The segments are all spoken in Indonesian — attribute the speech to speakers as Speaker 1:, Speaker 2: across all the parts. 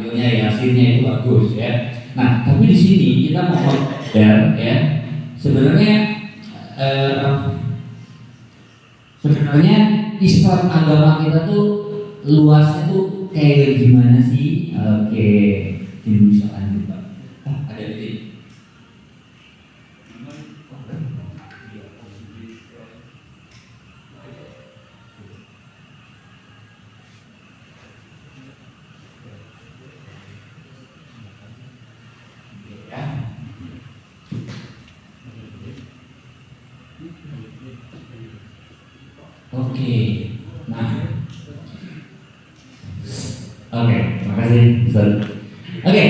Speaker 1: tampilnya ya, hasilnya itu bagus ya. Nah, tapi di sini kita mau compare ya. Sebenarnya Islam agama kita tuh luasnya tuh kayak gimana sih? Oke, ini misalkan juga ada di Oke, nah, oke, makasih Ustaz. Oke,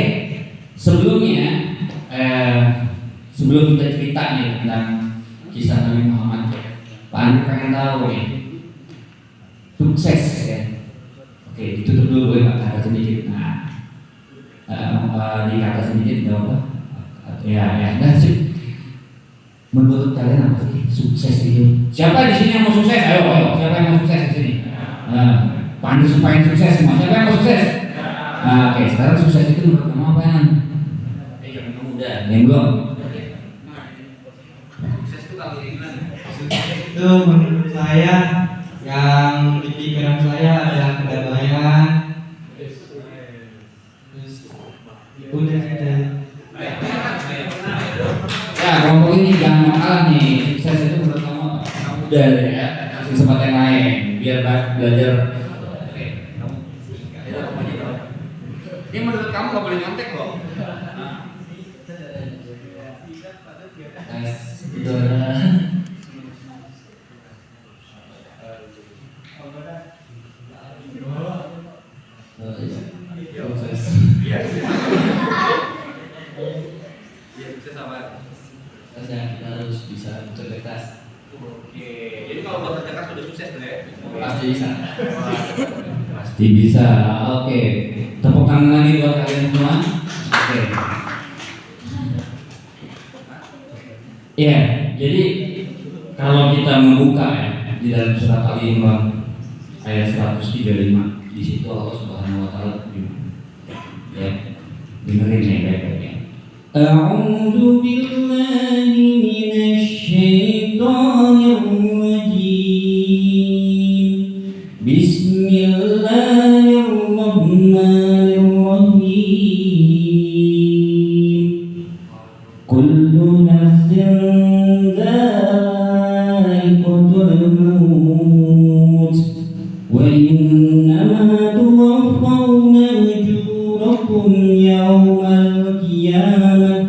Speaker 1: sebelumnya sebelum kita cerita nih tentang kisah Nabi Muhammad, Pak Andi pengen tahu nih sukses ya. Oke, ditutup dulu boleh Pak, kata sedikit. Nah, di kata sedikit nggak apa? Ya, dan sih. Menurut kalian apa sih sukses itu? Siapa di sini yang mau sukses? Ayo, siapa yang mau sukses di sini? Pandu supaya sukses semua. Siapa yang mau sukses? Oke, sekarang sukses itu menurut kamu apa yang? Yang muda, yang belum. Sukses itu kalau gimana?
Speaker 2: Sukses itu menurut saya yang di pikiran saya adalah kedamaian. Terus udah ada.
Speaker 1: Ya, kelompok ini jangan makalah nih. Sukses itu menurut kamu udah ya, kasih kesempatan yang lain biar belajar. Ini menurut kamu nggak boleh nyontek loh.
Speaker 3: Kita harus bisa cerdas.
Speaker 1: Oke, jadi kalau buat cerdas sudah sukses tuh ya?
Speaker 3: Pasti bisa.
Speaker 1: Pasti bisa. Oke, tepuk tangan lagi buat kalian semua. Oke. Ya, jadi kalau kita membuka ya di dalam surat Al-Imran ayat 135, di situ Allah Subhanahu Wa Taala ya, dengerin ya baik-baik ya. A'udzu billahi minasy syaithanir rajim. Bismillahirrahmanirrahim. Kullu nafsin dha'iqatul maut wa innama tuwaffawna ujurakum yawmal qiyamah.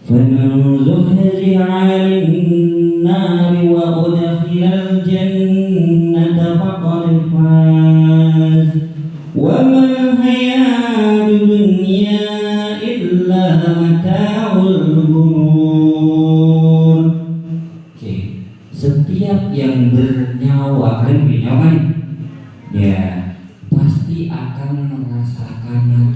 Speaker 1: فمن زحزح عن النار وأدخل الجنة فقد فاز وما الحياة الدنيا إلا متاع الغرور. Oke, setiap yang bernyawa, kalian punya nyawa nih? Ya, pasti akan merasakan.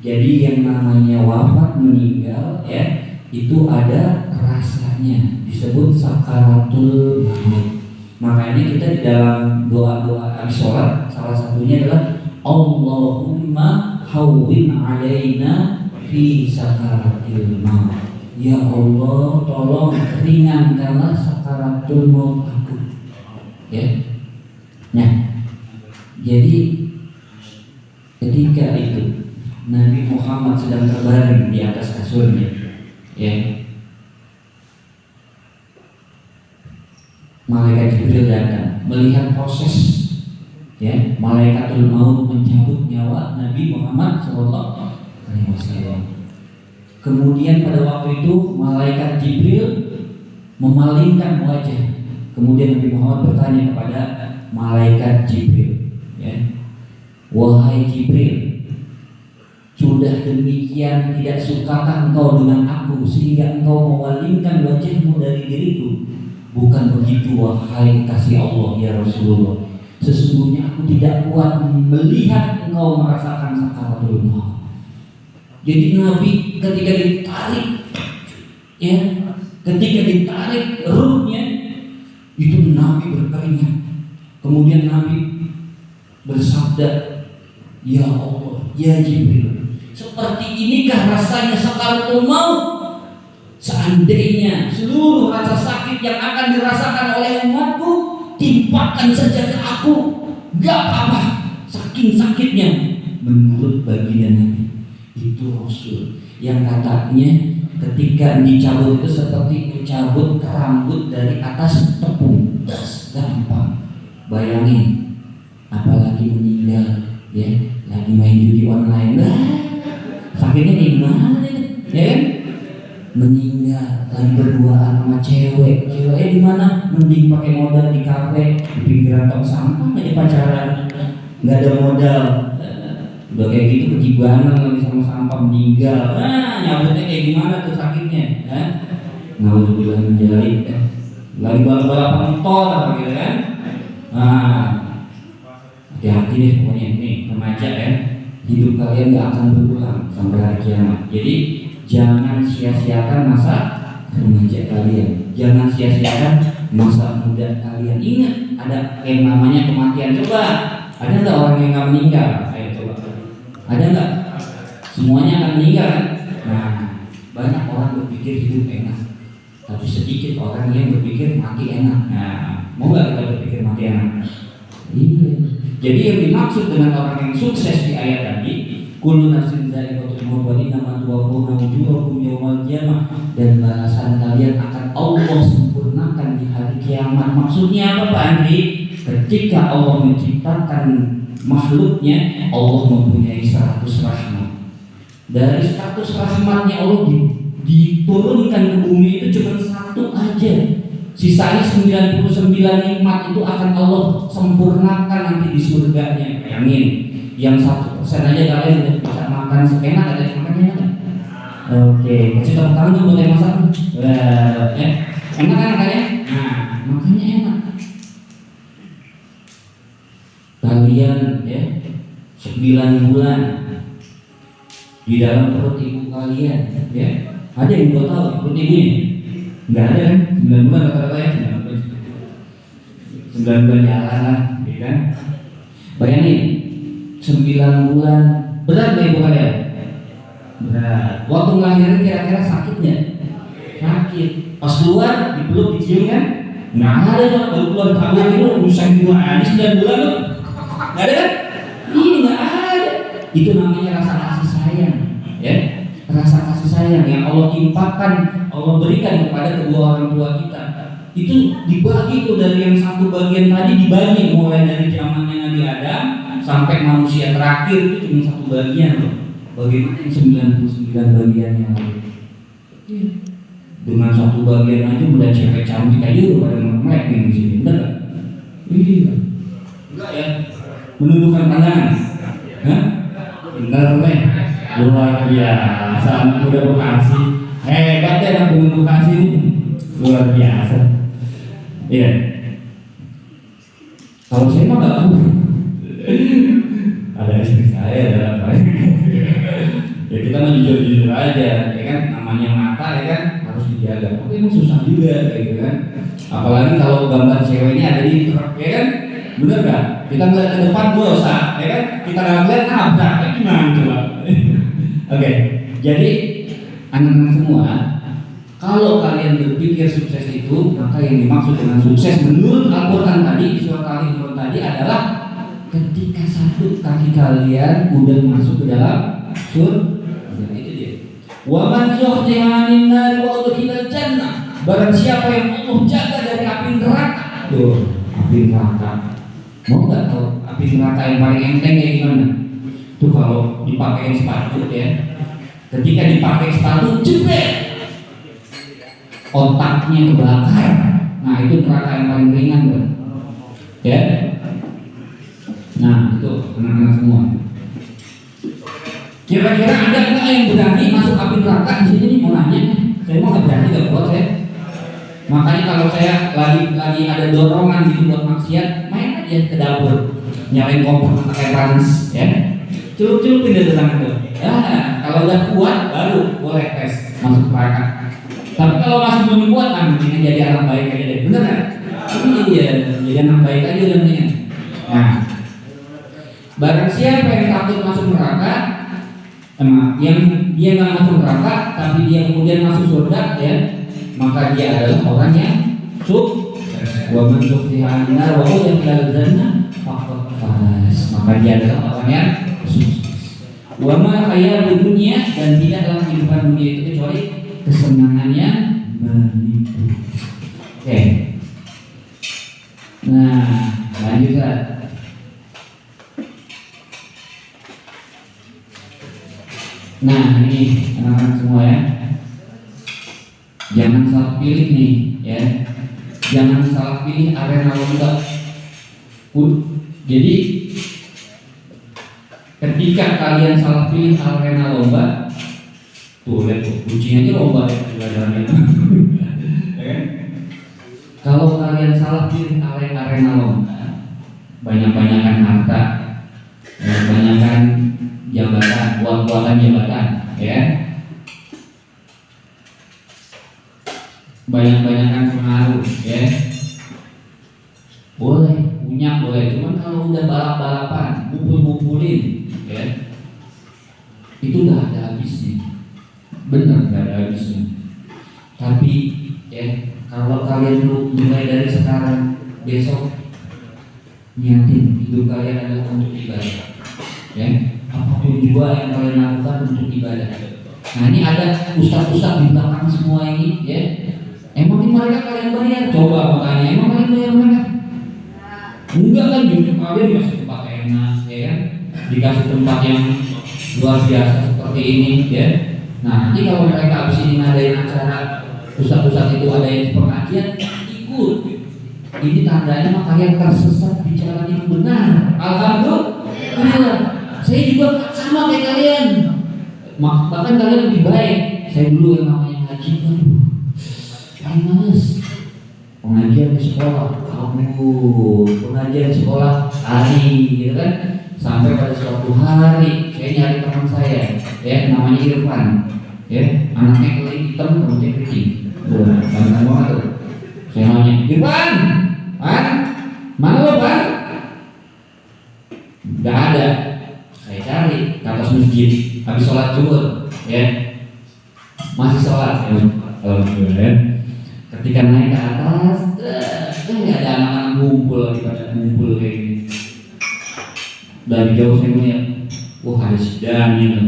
Speaker 1: Jadi yang namanya wafat, meninggal ya, itu ada rasanya, disebut sakaratul maut. Makanya kita di dalam doa-doa habis sholat, salah satunya adalah Allahumma hawwin alaina fi sakaratil maut. Ya Allah, tolong ringankanlah sakaratul maut aku. Ya. Nah, jadi ketika itu Nabi Muhammad sedang terbaring di atas kasurnya, ya, malaikat Jibril datang melihat proses, ya, malaikatul maut mencabut nyawa Nabi Muhammad SAW. Kemudian pada waktu itu malaikat Jibril memalingkan wajah. Kemudian Nabi Muhammad bertanya kepada malaikat Jibril, ya, wahai Jibril, sudah demikian tidak sukakah engkau dengan aku sehingga engkau memalingkan wajahmu dari diriku? Bukan begitu wahai kasih Allah ya Rasulullah. Sesungguhnya aku tidak kuat melihat engkau merasakan sakaratul maut. Jadi Nabi ketika ditarik, ya, ketika ditarik ruhnya, itu Nabi berkeringat. Kemudian Nabi bersabda, Ya Allah, ya Jibril, seperti inikah rasanya sakaratul maut? Seandainya seluruh rasa sakit yang akan dirasakan oleh umatku timpakan saja ke aku, gak apa-apa, saking sakitnya. Menurut baginda Nabi, itu Rasul yang katanya ketika dicabut itu seperti mencabut rambut dari atas tepung, gampang. Bayangin, apalagi meninggal, ya, lagi main judi online, sakitnya di mana, ya kan? Meninggal lagi berduaan sama cewek di mana? Mending pakai modal di kafe di pinggiran tong sampah aja pacaran, nggak ada modal, udah kayak gitu kejibanan lagi sama sampah meninggal. Nyabutnya kayak gimana tuh sakitnya? Nauzubillah min dzalik. Lagi balap-balapan motor apa gitu kan? Hati-hati deh pokoknya nih remaja ya. Hidup kalian gak akan berulang sampai hari kiamat. Jadi jangan sia-siakan masa remaja kalian. Jangan sia-siakan masa muda kalian. Ingat ada yang namanya kematian. Coba, ada nggak orang yang nggak meninggal? Ayo coba. Ada nggak? Semuanya akan meninggal kan? Nah, banyak orang berpikir hidup enak, tapi sedikit orang yang berpikir mati enak. Nah, mau nggak kita berpikir mati enak? Iya. Jadi yang dimaksud dengan orang yang sukses di ayat tadi, kullu nafsin dha'iqatul maut wa innama tuwaffawna ujurakum yaumal qiyamah, dan balasan kalian akan Allah sempurnakan di hari kiamat. Maksudnya apa Pak Andri? Ketika Allah menciptakan makhluknya, Allah mempunyai 100 rahmat. Dari 100 rahmatnya Allah diturunkan ke bumi itu cuma satu aja. Sisanya 99 nikmat itu akan Allah sempurnakan nanti di surganya. Bayangin, yang 1% aja kalian udah bisa makan seenak, ada yang makannya enak. Oke, kasih tepuk tangan tuh buat yang masak. Enak kan kalian? Nah, makannya enak. Kalian ya 9 bulan di dalam perut ibu kalian, ya. Ada yang mau tahu perut ibunya? Enggak ada kan? 9 bulan rata-rata ya, 9 bulan jalan lah, ya kan? Bayangin 9 bulan berat gak ibu kalian? Berat. Waktu ngelahirin kira-kira sakit nggak? Sakit. Pas keluar dipeluk dicium kan? Nggak ada dong. Baru keluar kabur itu urusan dua aja 9 bulan loh. Nggak ada kan? Ini nggak ada. Itu namanya rasa kasih sayang, ya. Rasa kasih sayang yang Allah timpakan, Allah berikan kepada kedua orang tua kita. Itu dibagi tuh dari yang satu bagian tadi dibagi mulai dari zamannya Nabi Adam sampai manusia terakhir itu cuma satu bagian loh. Bagaimana yang 99 bagian yang lain? Dengan satu bagian aja udah cewek cantik aja udah pada melek nih di sini, bener nggak? Iya. Enggak ya? Menundukkan pandangan? Hah? Bener nih. Luar biasa, udah Bekasi. Hebat ya anak Gunung Bekasi ini. Luar biasa. Iya. Kalau saya mah nggak tahu. Ada istri saya, ada apa? Ya kita mah jujur-jujur aja, ya kan. Namanya mata ya kan harus dijaga. Tapi emang susah juga, gitu kan. Apalagi kalau gambar ceweknya ada di truk, ya kan. Bener nggak? Kita ngeliat ke depan dosa, ya kan? Kita nggak ngeliat nabrak, gimana coba? Oke, jadi anak-anak semua, kalau kalian berpikir sukses itu, maka yang dimaksud dengan sukses menurut Al-Quran tadi, surat Al-Imran tadi adalah ketika satu kaki kalian udah masuk ke dalam surga. Itu dia. Wa man zuhziha 'anil nar wa udkhilal jannah. Barang siapa yang Allah jaga dari api neraka. Tuh, api neraka. Mau nggak tahu api neraka yang paling enteng kayak gimana? Tuh kalau dipakai sepatu ya, ketika dipakai sepatu jebret, otaknya kebakar. Nah itu neraka yang paling ringan kan? Ya. Nah itu anak-anak semua. Kira-kira ada nggak yang berani masuk api neraka di sini? Mau nanya, saya mau nggak berani nggak buat saya. Makanya kalau saya lagi ada dorongan gitu buat maksiat, main aja ke dapur, nyalain kompor pakai panas, ya. Celup-celupin dari tangan tuh. Ya, kalau udah kuat baru boleh tes masuk neraka. Tapi kalau masih belum kuat, mendingan jadi anak baik aja deh. Bener kan? Iya, jadi anak baik aja udah mendingan. Nah, Barang siapa yang takut masuk neraka, yang dia nggak masuk neraka, tapi dia kemudian masuk surga, ya, maka dia adalah orang yang wa man zuhziha 'anil nar wa udkhila al-jannah faqad faz. Maka dia adalah orang yang sukses. Wa ma hayatud dunya, dan tidaklah kehidupan dunia itu kecuali kesenangannya menipu. Oke. Nah, lanjutkan. Nah, ini anak-anak semua ya. Jangan salah pilih nih, ya. Jangan salah pilih arena lomba. Jadi ketika kalian salah pilih arena lomba, tuh lihat tuh, kucing aja lomba ya. Kalau kalian salah pilih arena lomba, banyak-banyakan harta, banyak-banyakan jabatan, kuat-kuatan jabatan, ya, banyak-banyakan pengaruh, ya, boleh punya, boleh. Cuman kalau udah balap-balapan, ngumpul-ngumpulin, ya, itu udah ada habisnya, bener gak ada habisnya. Tapi ya, kalau kalian mulai dari sekarang, besok niatin hidup kalian adalah untuk ibadah, ya, apapun juga yang kalian lakukan untuk ibadah. Nah, ini ada ustaz-ustaz di belakang semua ini, ya. Emang mereka kalian bayar? Coba makanya, emang kalian bayar mereka? Enggak kan, justru kalian dikasih tempat enak, ya kan? Dikasih tempat yang luar biasa seperti ini, ya. Nah, nanti kalau mereka habis ini ngadain acara, ustaz-ustaz itu ada yang pengajian, ikut. Ini tandanya mah kalian tersesat di jalan yang benar. Alhamdulillah. Saya juga sama kayak kalian. Bahkan kalian lebih baik. Saya dulu yang namanya ngaji, paling males. Pengajian di sekolah, pengajian di sekolah hari, gitu kan? Sampai pada suatu hari saya nyari teman saya, ya, namanya Irfan, ya, anaknya kulit hitam, rambutnya keriting, ganteng banget tuh. Saya nanya, Irfan, mana lo, Pan? Gak ada. Saya cari ke atas masjid, habis sholat zuhur, ya, masih sholat, ya. Alhamdulillah. Ketika naik ke atas, nggak ada anak-anak ngumpul lagi, pada ngumpul kayak gini. Dari jauh saya melihat, wah ada sidangnya,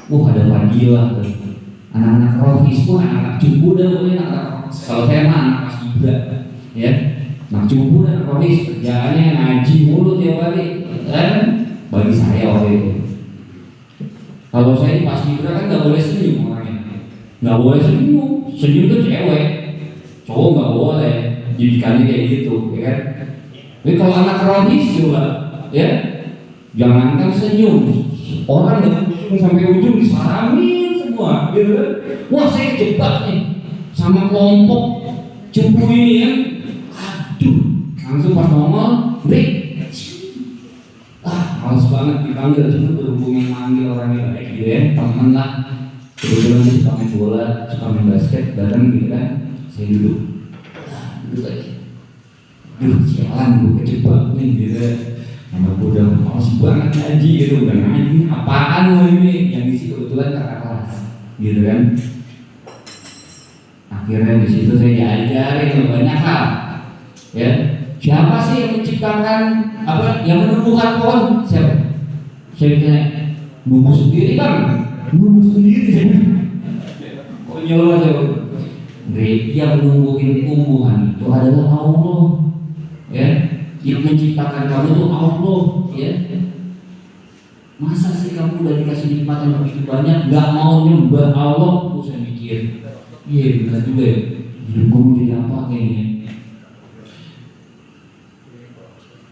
Speaker 1: wah ada fadilah, anak-anak rohis, wah anak-anak cupu dan anak-anak, kalau saya mah anak pas juga, ya, anak cupu dan rohis, kerjaannya ngaji mulu tiap hari, kan? Bagi saya waktu itu. Kalau saya pas Ibra kan nggak boleh senyum orangnya, nggak boleh senyum, senyum tuh cewek, cowok nggak boleh, didikannya kayak gitu, ya kan? Tapi kalau anak rohis juga, ya, jangankan senyum, orang yang sampai ujung disalamin semua, gitu kan? Wah, saya kejebak nih sama kelompok cupu ini ya, aduh, langsung pas nongol, break. Males banget dipanggil, cuma berhubung yang manggil orangnya baik gitu ya, temen lah. Kebetulan dia suka main bola, suka main basket, bareng gitu kan. Saya duduk lagi. Duh, sialan gue kejebak nih gitu. Karena gue udah males banget ngaji gitu, udah ngaji apaan lo ini? Yang isi kebetulan kakak kelas, gitu kan. Akhirnya di situ saya diajarin banyak hal, ya. Siapa sih yang menciptakan yang menumbuhkan pohon? Siapa? Saya tanya, numbuh sendiri kan? Numbuh sendiri. Konyol aja. Yang menumbuhin tumbuhan itu adalah Allah, ya. Yang menciptakan kamu itu Allah, ya. Masa sih kamu udah dikasih nikmat yang begitu banyak, nggak mau nyembah Allah? Saya mikir, iya benar juga ya. Hidup kamu jadi apa kayaknya?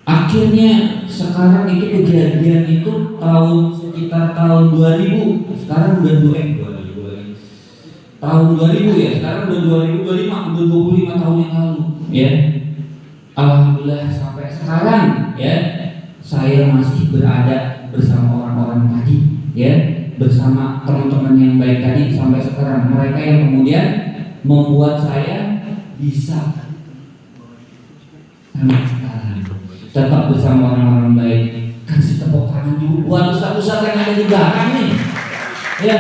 Speaker 1: Akhirnya sekarang itu kejadian itu sekitar tahun 2000, sekarang udah 2000 tahun 2000 ya, sekarang udah 2025, udah 25 tahun yang lalu, ya. Alhamdulillah sampai sekarang, ya, saya masih berada bersama orang-orang tadi, ya, bersama teman-teman yang baik tadi sampai sekarang. Mereka yang kemudian membuat saya bisa sampai sekarang tetap bersama orang-orang baik kasih tepuk tangan dulu buat ustaz-ustaz yang ada di belakang nih. Ya,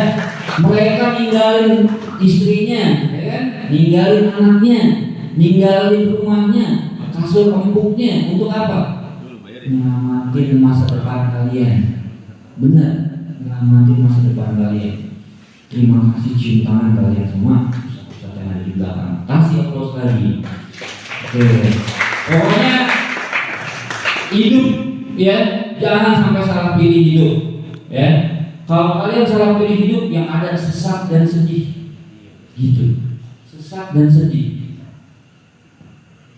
Speaker 1: mereka ninggalin istrinya, ya kan? Ninggalin anaknya, ninggalin rumahnya, kasur empuknya untuk apa? Nyelamatin masa depan kalian. Benar, nyelamatin masa depan kalian. Terima kasih cium tangan kalian semua. Ustaz yang ada di belakang. Kasih aplaus lagi. Oke. Pokoknya hidup ya, jangan sampai salah pilih hidup. Ya. Kalau kalian salah pilih hidup yang ada sesak dan sedih. Gitu. Sesak dan sedih.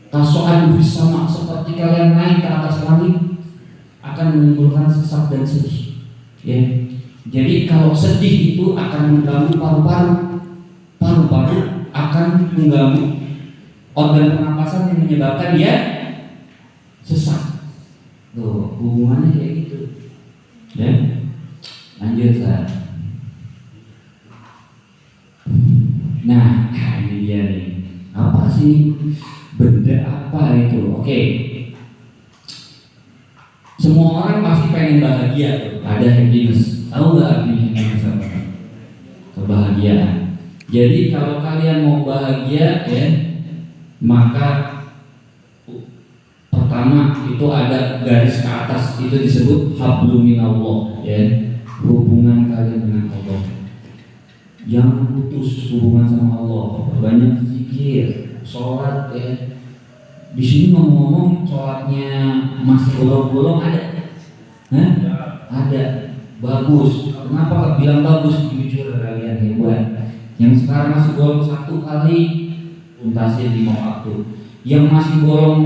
Speaker 1: Tasokan bersama seperti kalian naik ke atas langit akan menimbulkan sesak dan sedih. Ya. Jadi kalau sedih itu akan mengganggu paru-paru, paru-paru akan mengganggu organ pernapasan yang menyebabkan dia sesak. Tuh, hubungannya kayak gitu. Ya. Lanjut saya. Nah, ini dia nih. Apa sih benda apa itu? Oke. Semua orang pasti pengen bahagia tuh. Ada happiness. Tahu nggak artinya happiness apa? Kebahagiaan. Jadi kalau kalian mau bahagia ya, maka pertama itu ada garis ke atas, itu disebut hablum minallah ya, hubungan kalian dengan Allah. Jangan putus hubungan sama Allah, banyak zikir, sholat ya. Di sini ngomong-ngomong sholatnya masih bolong-bolong ada? Hah? Ada. Bagus. Kenapa bilang bagus? Jujur kalian hebat. Yang sekarang masih bolong 1 kali tuntasin 5 waktu. Yang masih bolong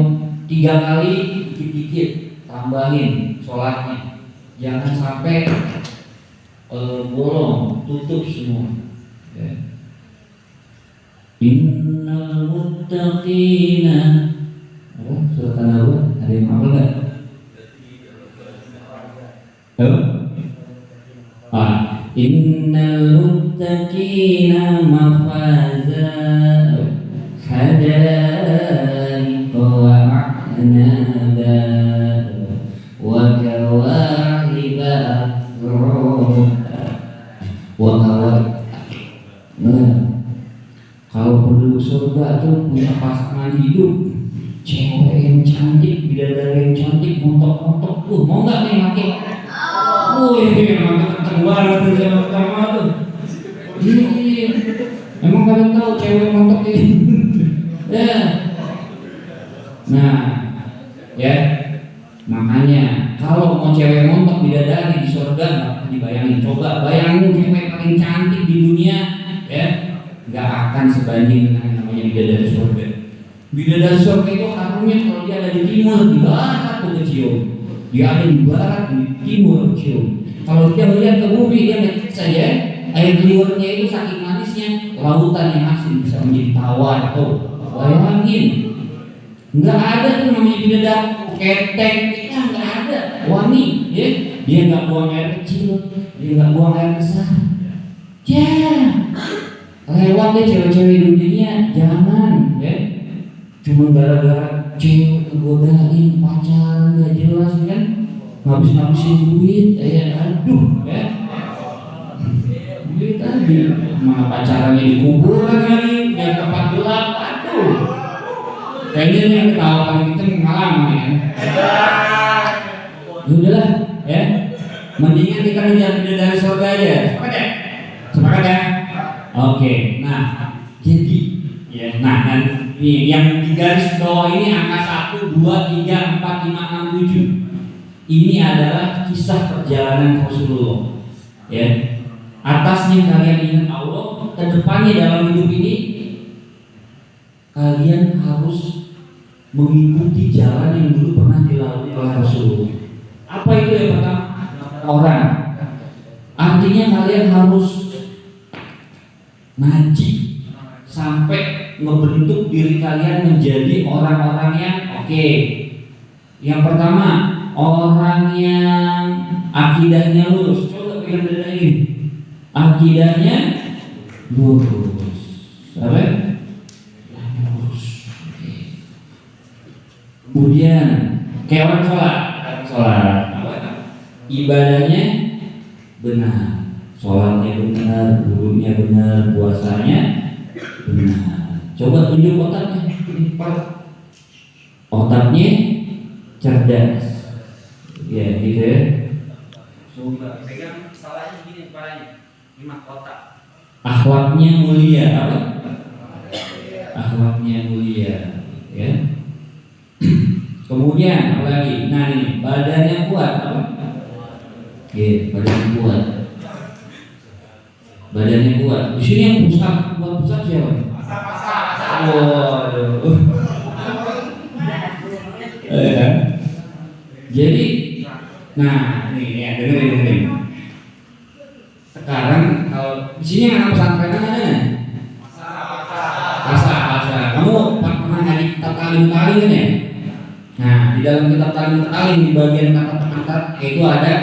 Speaker 1: 3 kali dikit-dikit tambahin sholatnya. Jangan sampai bolong, tutup semua. Ya. Innal muttaqina. Surat An-Nahl ada yang hafal nggak? Innal muttaqina mafaza hadaiqa wa a'naba wa kawahiba wa kalau penduduk surga tuh punya pasangan hidup, cewek yang cantik, bidadari yang cantik, montok-montok tuh, mau nggak nih laki? Wih, mantap kenceng banget tuh sama pertama tuh. Iya, emang kalian tahu cewek montok ini? Ya. Nah, ya, makanya kalau mau cewek montok bidadari di surga nggak dibayangin. Coba bayangin cewek paling cantik di dunia, ya, nggak akan sebanding dengan namanya bidadari surga. Bidadari surga itu harumnya kalau dia ada di timur, di barat tuh kecium. Dia ada di barat, di timur kecium. Kalau dia melihat ke bumi, dia lihat saja air liurnya itu saking manisnya, lautan yang asin bisa menjadi tawar tuh. Bayangin, nggak ada tuh namanya bidadari ketek, kita nggak ada. Wangi, ya, dia nggak buang air kecil, dia nggak buang air besar. Ya, lewat deh cewek-cewek di dunia, jangan, ya. Cuma gara-gara cewek kegodain, pacaran gak jelas kan, ngabis-ngabisin duit, aduh ya. Duit tadi, mana pacarannya di kuburan lagi, yang tempat gelap, aduh. Kayaknya yang ketawa paling kenceng ngalamin ya. Udahlah, ya. Mendingan kita menjadi dari surga aja, sepakat ya? Sepakat ya? Oke, nah jadi ya, nah dan ini yang di garis bawah ini angka 1, 2, 3, 4, 5, 6, 7. Ini adalah kisah perjalanan Rasulullah. Ya, atasnya kalian ingat Allah, kedepannya dalam hidup ini kalian harus mengikuti jalan yang dulu pernah dilalui oleh Rasulullah. Apa itu yang pertama? Orang. Artinya kalian harus ngaji sampai membentuk diri kalian menjadi orang-orang yang oke. Yang pertama, orang yang akidahnya lurus. Coba kalian bedain. Akidahnya lurus. Apa? Lurus. Kemudian kayak orang sholat. Apa? ibadahnya benar, sholatnya benar, wudhunya benar, puasanya benar. Coba tunjuk otaknya, ini otaknya cerdas, ya gitu ya. Coba pegang salahnya gini kepalanya, ini mahkota. Akhlaknya mulia, apa? Akhlaknya mulia, ya. Kemudian apa lagi? Nah ini badannya kuat, apa? Oke, badannya kuat. Badannya kuat. Di sini yang buat pusat siapa? Waduh. Jadi, nah ini ya dengerin. Sekarang kalau di sini anak pesantren ada nggak? Asa. Kamu pernah ngaji kitab Talim kan ya? Nah, di dalam kitab Talim di bagian kata-kata itu ada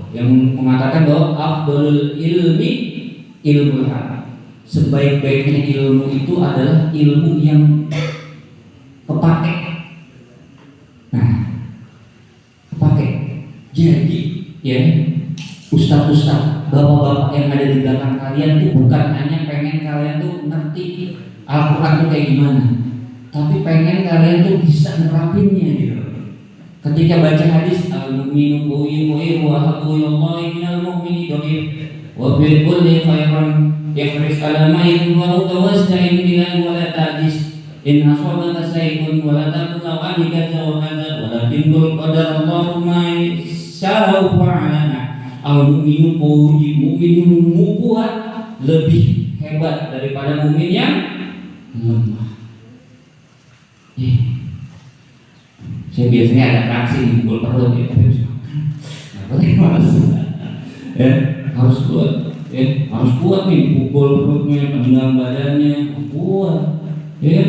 Speaker 1: yang mengatakan bahwa afdalul ilmi ilmu hal. Sebaik-baiknya ilmu itu adalah ilmu yang kepake. Nah, kepake. Jadi, ya, ustaz-ustaz, bapak-bapak yang ada di belakang kalian itu bukan hanya pengen kalian tuh ngerti Al-Quran itu kayak gimana, tapi pengen kalian tuh bisa nerapinnya gitu. Ketika baca hadis al-mu'minu bu'i wa haqqu Allahi minal mu'mini dohir wa bil kulli khairan yafris ala ma'in wa tawasta'in billahi wa la ta'jis in asabaka sayyidun wa la taqul ani kadza wa kadza walakin qul qadara Allahu ma sya'u fa'alana. Al-mu'minu bu'i, mu'min kuat lebih hebat daripada mu'min yang lemah. Saya biasanya ada reaksi pukul perut ya, ya harus kuat, ya harus kuat nih, pukul perutnya, penggang badannya kuat, ya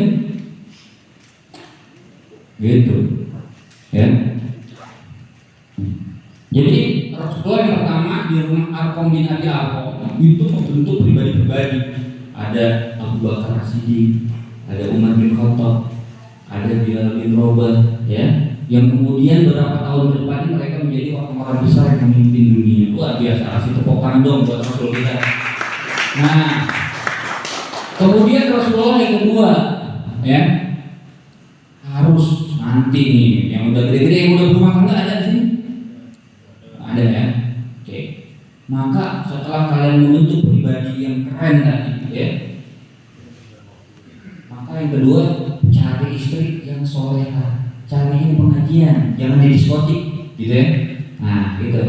Speaker 1: gitu, ya. Jadi Rasulullah yang pertama di rumah Arqam bin Abi Arqam itu membentuk pribadi-pribadi. Ada Abu Bakar As-Siddiq, ada Umar bin Khattab, ada Bilal bin Rabah, ya, yang kemudian beberapa tahun ke depan mereka menjadi orang-orang besar yang memimpin dunia. Luar biasa, kasih tepuk tangan dong buat Rasul kita. Nah, kemudian Rasulullah yang kedua, ya, harus nanti nih, yang udah gede-gede, yang udah berumah tangga ada di sini, ada ya. Oke. Maka setelah kalian membentuk pribadi yang keren tadi, ya, maka yang kedua cari istri yang soleha, cari yang pengajian, jangan di diskotik, gitu ya. Nah, gitu.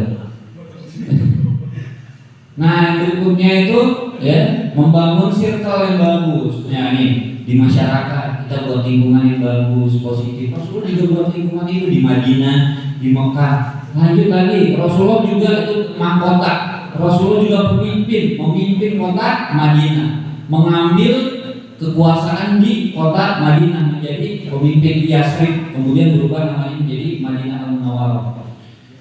Speaker 1: Nah, yang berikutnya itu ya membangun circle yang bagus. Nah, nih di masyarakat kita buat lingkungan yang bagus, positif. Rasulullah juga buat lingkungan itu di Madinah, di Mekah. Lanjut lagi, Rasulullah juga itu mahkota. Rasulullah juga memimpin kota Madinah, mengambil kekuasaan di kota Madinah, menjadi pemimpin Yasrib, kemudian berubah namanya menjadi Madinah Al-Munawwarah.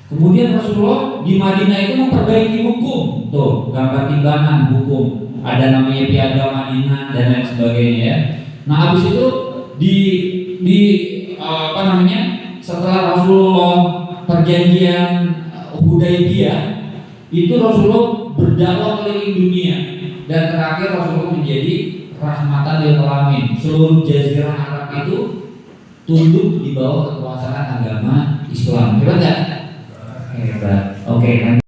Speaker 1: Kemudian Rasulullah di Madinah itu memperbaiki hukum, tuh gambar timbangan hukum, ada namanya piagam Madinah dan lain sebagainya ya. Nah habis itu di apa namanya, setelah Rasulullah perjanjian Hudaybiyah itu Rasulullah berdakwah keliling dunia dan terakhir Rasulullah menjadi rahmatan lil alamin. Seluruh jazirah Arab itu tunduk di bawah kekuasaan agama Islam. Hebat enggak? Hebat. Oke,